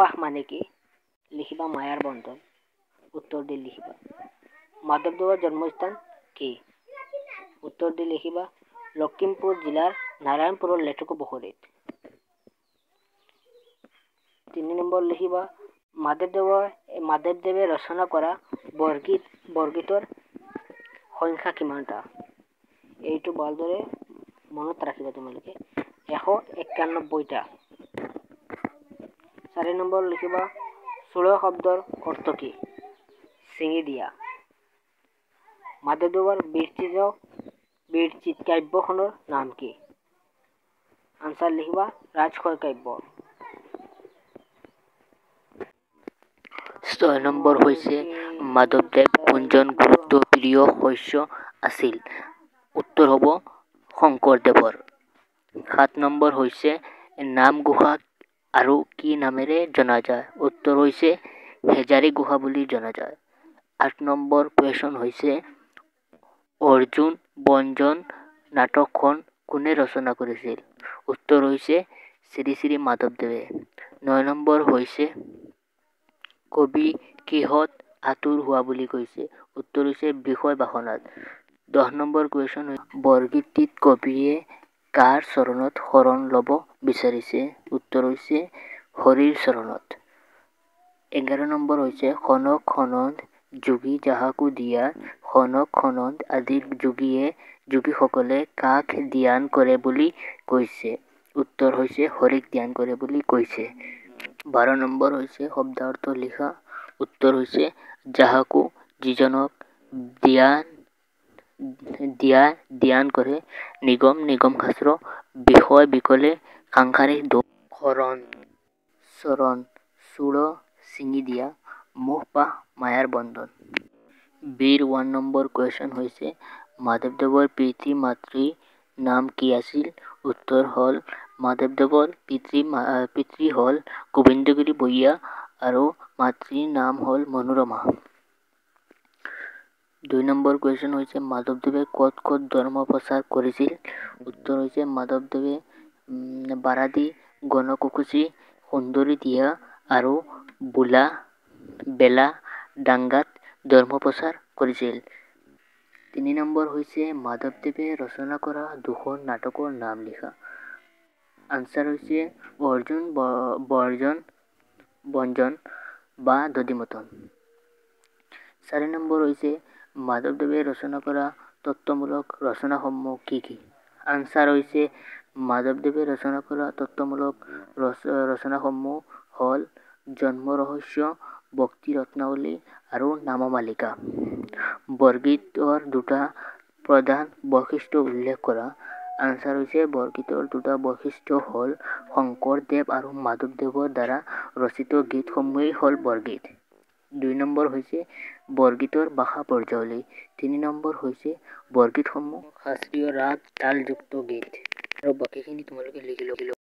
মোহপাহ মানে কি? লিখিবা মায়াৰ বন্ধন। উত্তৰ দি লিখিবা। মাধৱদেৱৰ জন্মস্থান কি? উত্তৰ দি লিখিবা লখিমপুৰ জিলাৰ নাৰায়ণপুৰৰ লেটেকুপুখুৰীত। 3 নম্বৰ লিখিবা মাধৱদেৱে ৰচনা কৰা বৰগীতৰ সংখ্যা কিমানটা? এইটো ভালদৰে মনত ৰাখিবা তোমালোকে 191টা। 4 নম্বৰ লিখিবা চুড় শব্দৰ অৰ্থ কি? ছিঙি দিয়া। মাধৱদেৱৰ বীৰচিত কাব্যখনৰ নাম কি? আনসাৰ লিখিবা ৰাজখৰ কাব্য। 6 নম্বৰ হৈছে মাধৱদেৱ কোনজন গুৰুত্বপ্ৰিয় শিষ্য আছিল? উত্তৰ হ'ব শংকৰদেৱৰ। 7 নম্বৰ হৈছে নামঘোষা আৰু কি নামেৰে জনা যায়? উত্তৰ হৈছে হেজাৰী ঘোষা বুলি জনা যায়। 8 নম্বৰ কুৱেশ্যন হৈছে অৰ্জুন বঞ্জন নাটকখন কোনে ৰচনা কৰিছিল? উত্তৰ হৈছে শ্ৰী শ্ৰী মাধৱদেৱে। 9 নম্বৰ হৈছে কবি কিহত আতুৰ হোৱা বুলি কৈছে? উত্তৰ হৈছে বিষয় বাসনাত। 10 নম্বৰ কুৱেশ্যন বৰগীতটিত কবিয়ে কাৰ চৰণত শৰণ ল'ব বিচাৰিছে? উত্তৰ হৈছে হৰিৰ চৰণত। 11 নম্বৰ হৈছে খনক খনন যোগী যাহাকো দিয়া খনক খনন আদিৰ যোগীসকলে কাক ধ্যান কৰে বুলি কৈছে? উত্তৰ হৈছে হৰিক ধ্যান কৰে বুলি কৈছে। 12 নম্বৰ হৈছে শব্দাৰ্থ লিখা। উত্তৰ হৈছে যাহাকো যিজনক ধ্যান কৰে নিগম শাস্ত্ৰ বিষয় বিকলে সাংসাৰিক দুখ শৰণ চৰণ চূড় ছিঙি দিয়া মোহপাহ মায়াৰ বন্ধন। বীৰ 1 নম্বৰ কুৱেশ্যন হৈছে মাধৱদেৱৰ পিতৃ মাতৃৰ নাম কি আছিল? উত্তৰ হ'ল মাধৱদেৱৰ পিতৃ হ'ল গোবিন্দগিৰি বৰুৱা আৰু মাতৃৰ নাম হ'ল মনোৰমা। 2 নম্বৰ কুৱেশ্যন হৈছে মাধৱদেৱে ক'ত ধৰ্ম প্ৰচাৰ কৰিছিল? উত্তৰ হৈছে মাধৱদেৱে বাৰাদি গণকুকুচি সুন্দৰীদিয়া আৰু বেলা ডাংগাত ধৰ্ম প্ৰচাৰ কৰিছিল। 3 নম্বৰ হৈছে মাধৱদেৱে ৰচনা কৰা দুখন নাটকৰ নাম লিখা। আনসাৰ হৈছে অৰ্জুন বঞ্জন বা দধিমথন। 4 নম্বৰ হৈছে মাধৱদেৱে ৰচনা কৰা তত্ত্বমূলক ৰচনাসমূহ কি কি? আনসাৰ হৈছে মাধৱদেৱে ৰচনা কৰা তত্ত্বমূলক ৰচনাসমূহ হ'ল জন্ম ৰহস্য ভক্তি ৰত্নাৱলী আৰু নামমালিকা। বৰগীতৰ 2টা প্ৰধান বৈশিষ্ট্য উল্লেখ কৰা। আনসাৰ হৈছে বৰগীতৰ 2টা বৈশিষ্ট্য হ'ল শংকৰদেৱ আৰু মাধৱদেৱৰ দ্বাৰা ৰচিত গীতসমূহেই হ'ল বৰগীত। 2 নম্বৰ হৈছে বৰগীতৰ ভাষা পৰ্যায়ৱলী। 3 নম্বৰ হৈছে বৰগীতসমূহ শাস্ত্ৰীয় ৰাগ তালযুক্ত গীত। আৰু বাকীখিনি তোমালোকে লিখি ল'বা।